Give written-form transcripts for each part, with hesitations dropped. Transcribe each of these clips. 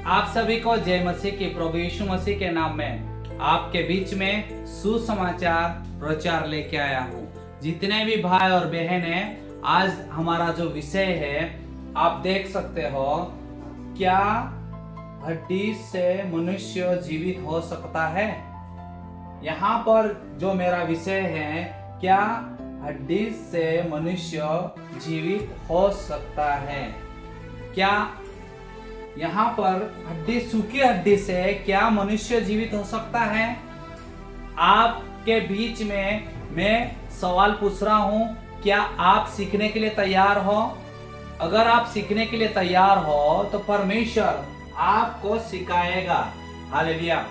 आप सभी को जय मसीह की, प्रभु यीशु मसीह के नाम में आपके बीच में सुसमाचार प्रचार लेके आया हूँ। जितने भी भाई और बहन हैं, आज हमारा जो विषय है आप देख सकते हो, क्या हड्डी से मनुष्य जीवित हो सकता है। यहाँ पर जो मेरा विषय है, क्या हड्डी से मनुष्य जीवित हो सकता है। क्या यहाँ पर सूखी हड्डी से क्या मनुष्य जीवित हो सकता है। आपके बीच में मैं सवाल पूछ रहा हूँ, क्या आप सीखने के लिए तैयार हो। अगर आप सीखने के लिए तैयार हो तो परमेश्वर आपको सिखाएगा। हालेलुया।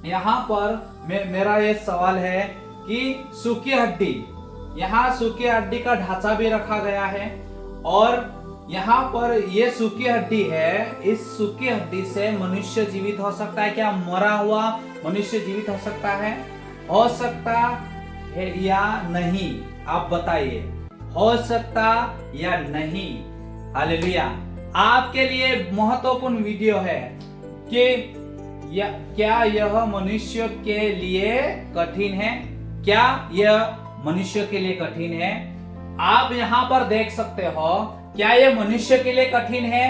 यहाँ पर मेरा ये सवाल है कि सूखी हड्डी, यहाँ सूखी हड्डी का ढांचा भी रखा गया है और यहाँ पर ये सूखी हड्डी है। इस सूखी हड्डी से मनुष्य जीवित हो सकता है। क्या मरा हुआ मनुष्य जीवित हो सकता है या नहीं, आप बताइए, हो सकता या नहीं। हालेलुया। आपके लिए महत्वपूर्ण वीडियो है कि क्या यह मनुष्य के लिए कठिन है। क्या यह मनुष्य के लिए कठिन है। आप यहाँ पर देख सकते हो, क्या ये मनुष्य के लिए कठिन है।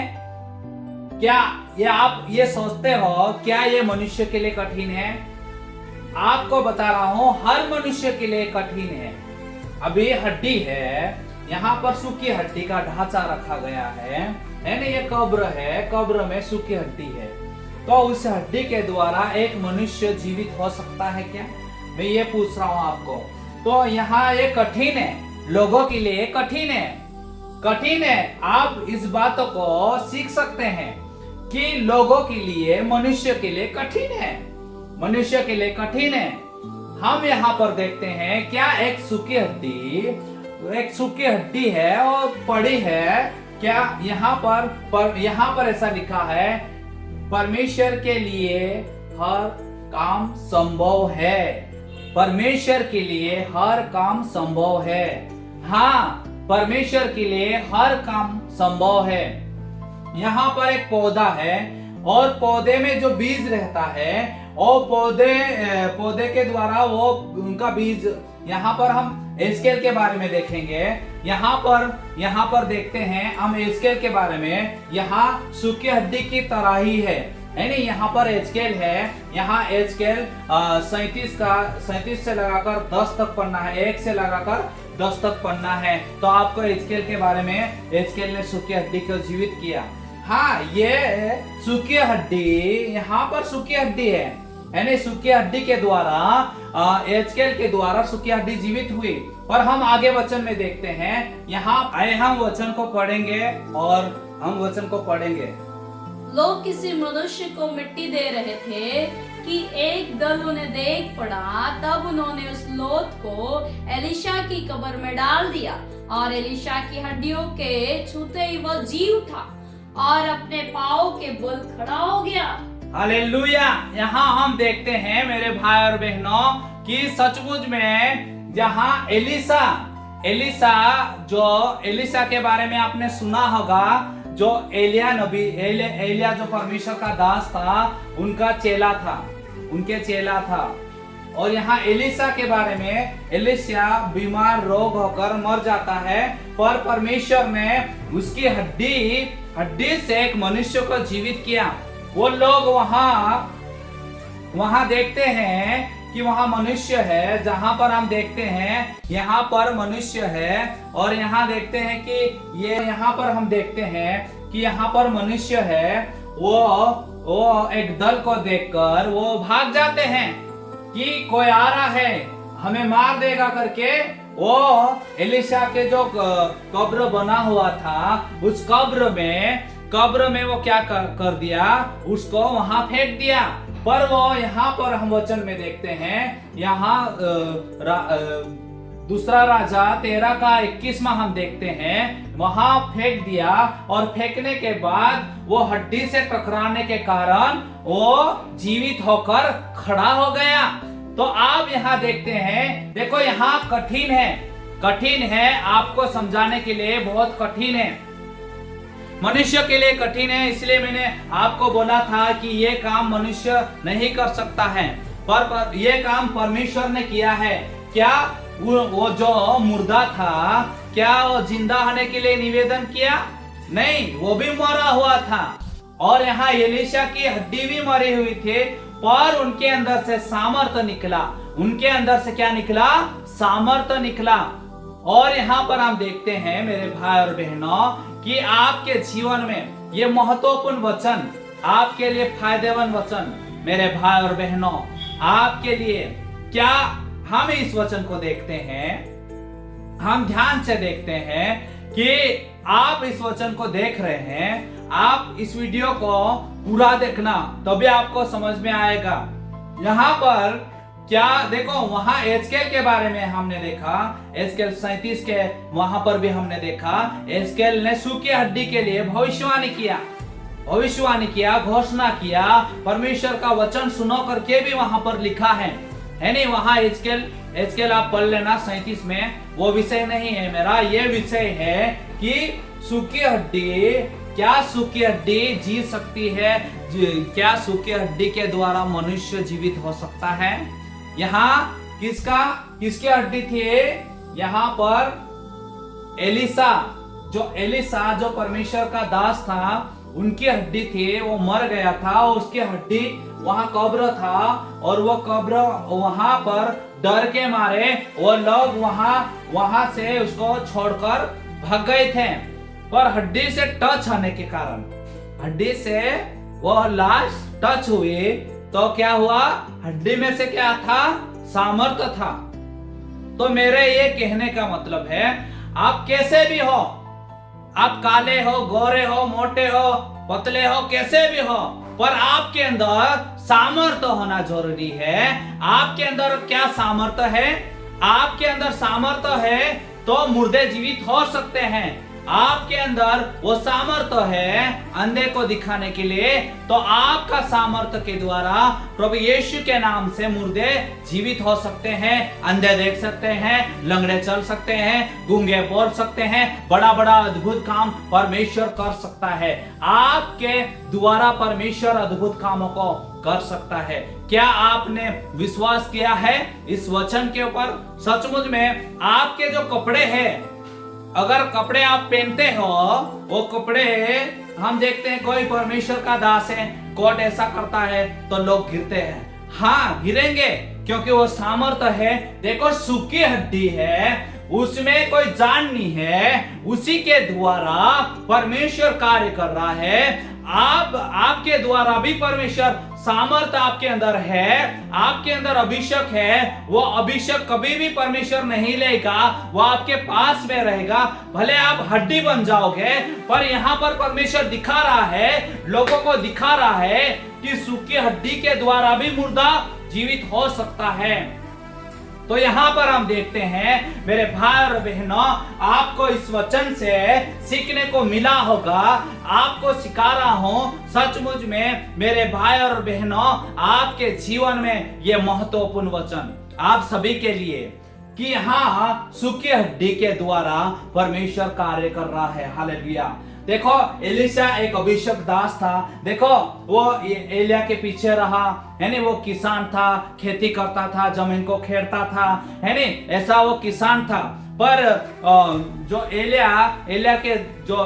क्या ये आप ये सोचते हो, क्या ये मनुष्य के लिए कठिन है। आपको बता रहा हूं, हर मनुष्य के लिए कठिन है। अभी हड्डी है, यहाँ पर सूखी हड्डी का ढांचा रखा गया है ना। ये कब्र है, कब्र में सूखी हड्डी है, तो उस हड्डी के द्वारा एक मनुष्य जीवित हो सकता है क्या, मैं ये पूछ रहा हूं आपको। तो यहाँ ये कठिन है, लोगों के लिए कठिन है, कठिन है। आप इस बात को सीख सकते हैं कि लोगों के लिए, मनुष्य के लिए कठिन है, मनुष्य के लिए कठिन है। हम यहाँ पर देखते हैं, क्या एक सूखी हड्डी है और पड़ी है। क्या यहाँ पर ऐसा लिखा है, परमेश्वर के लिए हर काम संभव है। परमेश्वर के लिए हर काम संभव है। हाँ, परमेश्वर के लिए हर काम संभव है। यहाँ पर एक पौधा है और पौधे में जो बीज रहता है, और पौधे के द्वारा वो उनका बीज, यहाँ पर हम एस्केल के बारे में देखेंगे। यहाँ पर देखते हैं हम एस्केल के बारे में। यहाँ सूखी हड्डी की तरह ही है नहीं। यहाँ पर एस्केल है, यहाँ एस्केल 37 से लगाकर 10 तक पढ़ना है, 1 से लगाकर 10 तक पढ़ना है। तो आपको एस्केल के बारे में, एस्केल ने सूखी हड्डी को जीवित किया। हाँ, ये सूखी हड्डी, यहाँ पर सूखी हड्डी है यानी सूखी हड्डी के द्वारा, एस्केल के द्वारा सूखी हड्डी जीवित हुई। और हम आगे वचन में देखते हैं, यहाँ आए हम वचन को पढ़ेंगे और हम वचन को पढ़ेंगे। लोग किसी मनुष्य को मिट्टी दे रहे थे कि एक दल उन्हें देख पड़ा। तब उन्होंने उस लोथ को एलिशा की कब्र में डाल दिया और एलिशा की हड्डियों के छूते ही वह जी उठा और अपने पांव के बल खड़ा हो गया। हालेलुया। यहाँ हम देखते हैं मेरे भाई और बहनों कि सचमुच में जहाँ एलिशा के बारे में आपने सुना होगा, जो एलिया जो परमेश्वर का दास था, उनके चेला था। और यहाँ एलिशा के बारे में, एलिशा बीमार रोग होकर मर जाता है, पर परमेश्वर ने उसकी हड्डी से एक मनुष्य को जीवित किया। वो लोग वहां देखते हैं कि वहां मनुष्य है। जहां पर हम देखते हैं यहाँ पर मनुष्य है, और यहाँ देखते हैं कि यहाँ पर हम देखते हैं कि यहाँ पर मनुष्य है। वो एक दल को देखकर वो भाग जाते हैं कि कोई आ रहा है, हमें मार देगा करके। वो एलिशा के जो कब्र बना हुआ था, उस कब्र में वो क्या कर दिया, उसको वहां फेंक दिया। पर वो यहाँ पर हम वचन में देखते हैं, यहाँ दूसरा राजा 13 का 21वां हम देखते हैं, वहां फेंक दिया। और फेंकने के बाद वो हड्डी से टकराने के कारण वो जीवित होकर खड़ा हो गया। तो आप यहाँ देखते हैं, देखो यहाँ कठिन है, आपको समझाने के लिए बहुत कठिन है। मनुष्य के लिए कठिन है, इसलिए मैंने आपको बोला था कि ये काम मनुष्य नहीं कर सकता है, पर ये काम परमेश्वर ने किया है। क्या वो जो मुर्दा था, क्या वो जिंदा होने के लिए निवेदन किया? नहीं, वो भी मरा हुआ था। और यहाँ एलीशा की हड्डी भी मरी हुई थी, पर उनके अंदर से सामर्थ्य निकला। उनके अंदर से क्या निकला? सामर्थ्य निकला। और यहाँ पर हम देखते हैं मेरे भाई और बहनों कि आपके जीवन में ये महत्वपूर्ण वचन, आपके लिए फायदेमंद वचन मेरे भाई और बहनों, आपके लिए क्या हम इस वचन को देखते हैं, हम ध्यान से देखते हैं कि आप इस वचन को देख रहे हैं, आप इस वीडियो को पूरा देखना, तभी आपको समझ में आएगा। यहाँ पर क्या देखो, वहां एजकेल के बारे में हमने देखा, एजकेल 37 के वहां पर भी हमने देखा, एजकेल ने सूखी हड्डी के लिए भविष्यवाणी किया, घोषणा किया, परमेश्वर का वचन सुनो करके भी वहां पर लिखा है नहीं? वहां एजकेल आप पढ़ लेना 37 में। वो विषय नहीं है मेरा, ये विषय है कि सूखी हड्डी, क्या सूखी हड्डी जी सकती है? क्या सूखी हड्डी के द्वारा मनुष्य जीवित हो सकता है? यहाँ किसकी हड्डी थी? यहाँ पर एलिसा जो परमेश्वर का दास था, उनकी हड्डी थी, वो मर गया था, उसकी हड्डी वहां कब्र था, और वो कब्र वहां पर डर के मारे वो लोग वहां से उसको छोड़कर भाग गए थे। पर हड्डी से टच होने के कारण, हड्डी से वो लाश टच हुई, तो क्या हुआ? हड्डी में से क्या था? सामर्थ्य था। तो मेरे ये कहने का मतलब है, आप कैसे भी हो, आप काले हो, गोरे हो, मोटे हो, पतले हो, कैसे भी हो, पर आपके अंदर सामर्थ्य होना जरूरी है। आपके अंदर क्या सामर्थ्य है? आपके अंदर सामर्थ्य है तो मुर्दे जीवित हो सकते हैं। आपके अंदर वो सामर्थ्य है अंधे को दिखाने के लिए, तो आपका सामर्थ्य के द्वारा प्रभु यीशु के नाम से मुर्दे जीवित हो सकते हैं, अंधे देख सकते हैं, लंगड़े चल सकते हैं, गूंगे बोल सकते हैं, बड़ा बड़ा अद्भुत काम परमेश्वर कर सकता है। आपके द्वारा परमेश्वर अद्भुत कामों को कर सकता है। क्या आपने विश्वास किया है इस वचन के ऊपर? सचमुच में आपके जो कपड़े हैं, अगर कपड़े आप पहनते हो, वो कपड़े हम देखते हैं, कोई परमेश्वर का दास है, कोट ऐसा करता है तो लोग गिरते हैं। हाँ, गिरेंगे, क्योंकि वो सामर्थ्य है। देखो, सूखी हड्डी है, उसमें कोई जान नहीं है, उसी के द्वारा परमेश्वर कार्य कर रहा है। आपके द्वारा भी परमेश्वर, सामर्थ आपके अंदर है, आपके अंदर अभिषेक है। वो अभिषेक कभी भी परमेश्वर नहीं लेगा, वो आपके पास में रहेगा। भले आप हड्डी बन जाओगे, पर यहाँ पर परमेश्वर दिखा रहा है, लोगों को दिखा रहा है कि सूखी हड्डी के द्वारा भी मुर्दा जीवित हो सकता है। तो यहाँ पर हम देखते हैं मेरे भाई और बहनों, आपको इस वचन से सीखने को मिला होगा, आपको सिखा रहा हूँ। सचमुच में मेरे भाई और बहनों, आपके जीवन में यह महत्वपूर्ण वचन आप सभी के लिए, कि यहाँ सूखी हड्डी के द्वारा परमेश्वर कार्य कर रहा है। हालेलुया। देखो, एलिशा एक अभिषेक दास था। देखो, वो एलिया के पीछे रहा, है नहीं? वो किसान था, खेती करता था, जमीन को खेड़ता था, है नहीं? ऐसा वो किसान था। पर जो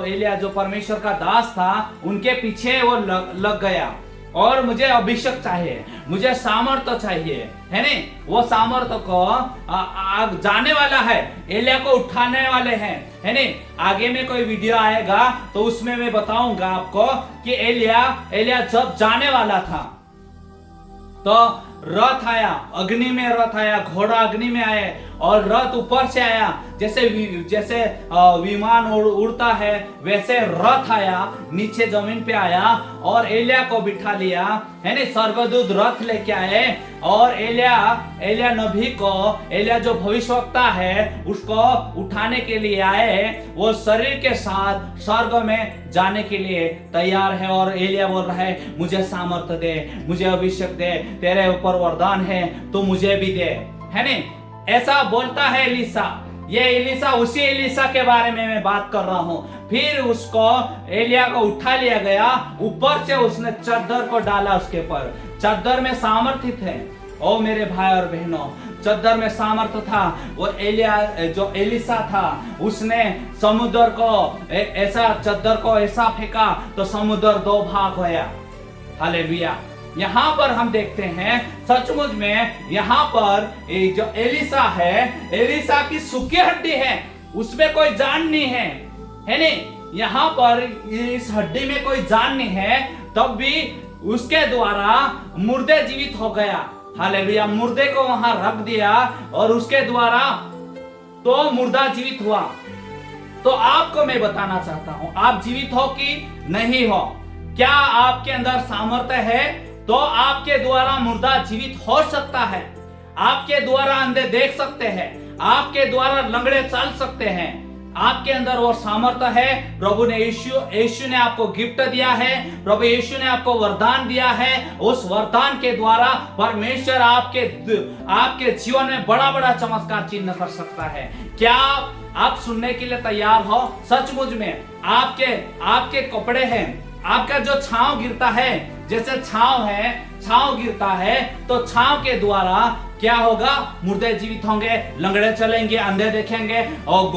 एलिया जो परमेश्वर का दास था, उनके पीछे वो लग गया। और मुझे अभिषेक चाहिए, मुझे सामर्थ्य चाहिए, है नहीं? वो सामर्थ्य को जाने वाला है, एलिया को उठाने वाले हैं, है नहीं? आगे में कोई वीडियो आएगा तो उसमें मैं बताऊंगा आपको कि एलिया जब जाने वाला था, तो रथ आया, अग्नि में रथ आया, घोड़ा अग्नि में आया, और रथ ऊपर से आया, जैसे विमान उड़ता है, वैसे रथ आया, नीचे जमीन पे आया, और एलिया को बिठा लिया, है नहीं? स्वर्गदूत रथ लेके आए, और एलिया नबी को, एलिया जो भविष्यवक्ता है, उसको उठाने के लिए आए। वो शरीर के साथ स्वर्ग में जाने के लिए तैयार है, और एलिया बोल रहा है, मुझे सामर्थ्य दे, मुझे अभिषेक दे, तेरे ऊपर वरदान है तो मुझे भी दे, है नहीं? ऐसा बोलता है एलिशा। ये एलिसा उसी एलिसा के बारे में मैं बात कर रहा हूं। फिर उसको एलिया को उठा लिया गया, ऊपर से उसने चद्दर को डाला उसके ऊपर। चद्दर में सामर्थ्य थे। ओ मेरे भाई और बहनों, चद्दर में सामर्थ्य था। वो एलिया जो एलिसा था उसने समुद्र को ऐसा चद्दर को ऐसा फेंका तो समुद्र दो भाग होया। हालेलुया। यहाँ पर हम देखते हैं सचमुच में यहाँ पर जो एलिसा है, एलिसा की सूखी हड्डी है, उसमें कोई जान नहीं है नहीं। यहाँ पर इस हड्डी में कोई जान नहीं है, तब भी उसके द्वारा मुर्दे जीवित हो गया। हालेलुया। मुर्दे को वहां रख दिया और उसके द्वारा तो मुर्दा जीवित हुआ। तो आपको मैं बताना चाहता हूं, आप जीवित हो कि नहीं हो? क्या आपके अंदर सामर्थ्य है तो आपके द्वारा मुर्दा जीवित हो सकता है। आपके द्वारा अंधे देख सकते हैं, आपके द्वारा लंगड़े चल सकते हैं। आपके अंदर वो सामर्थ्य है। प्रभु ने यीशु ने आपको गिफ्ट दिया है, प्रभु यीशु ने आपको वरदान दिया है। उस वरदान के द्वारा परमेश्वर आपके जीवन में बड़ा बड़ा चमत्कार चिन्ह कर सकता है। क्या आप सुनने के लिए तैयार हो? सचमुच में आपके कपड़े हैं, आपका जो छांव गिरता है, जैसे छांव गिरता है तो छांव के द्वारा क्या होगा? मुर्दे जीवित होंगे, लंगड़े चलेंगे, अंधे देखेंगे और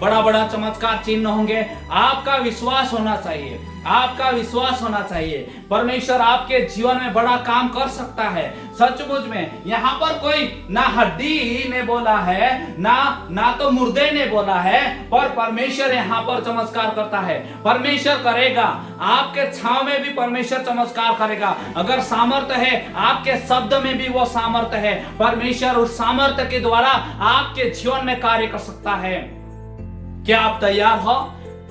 बड़ा बड़ा चमत्कार चिन्ह होंगे। आपका विश्वास होना चाहिए, आपका विश्वास होना चाहिए। परमेश्वर आपके जीवन में बड़ा काम कर सकता है। सचमुच में यहाँ पर कोई ना हड्डी ने बोला है, ना तो मुर्दे ने बोला है, पर परमेश्वर यहाँ पर चमत्कार करता है। परमेश्वर करेगा, आपके छांव में भी परमेश्वर चमत्कार करेगा। अगर सामर्थ्य है, आपके शब्द में भी वो सामर्थ्य है। परमेश्वर उस सामर्थ्य के द्वारा आपके जीवन में कार्य कर सकता है। क्या आप तैयार हो?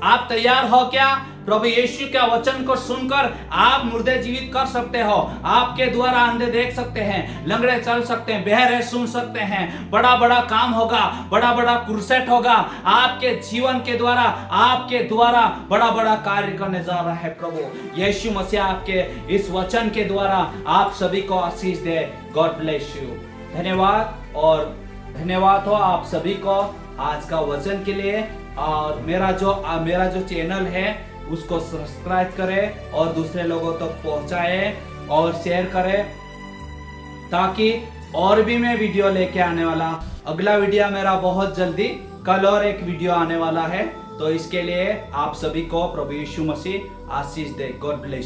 आप तैयार हो क्या? प्रभु यीशु के वचन को सुनकर आप मुर्दे जीवित कर सकते हो। आपके द्वारा अंधे देख सकते हैं, लंगड़े चल सकते हैं, बहरे सुन सकते हैं। बड़ा बड़ा काम होगा, बड़ा बड़ा कुरसेट होगा। आपके जीवन के द्वारा, आपके द्वारा बड़ा बड़ा कार्य करने जा रहा है प्रभु यीशु मसीह। आपके इस वचन के द्वारा आप सभी को आशीष दे। God bless you. धन्यवाद और धन्यवाद हो आप सभी को आज का वचन के लिए। और मेरा जो चैनल है उसको सब्सक्राइब करें और दूसरे लोगों तक पहुंचाएं और शेयर करें, ताकि और भी मैं वीडियो लेके आने वाला। अगला वीडियो मेरा बहुत जल्दी, कल और एक वीडियो आने वाला है। तो इसके लिए आप सभी को प्रभु यीशु मसीह आशीष दे। God bless you.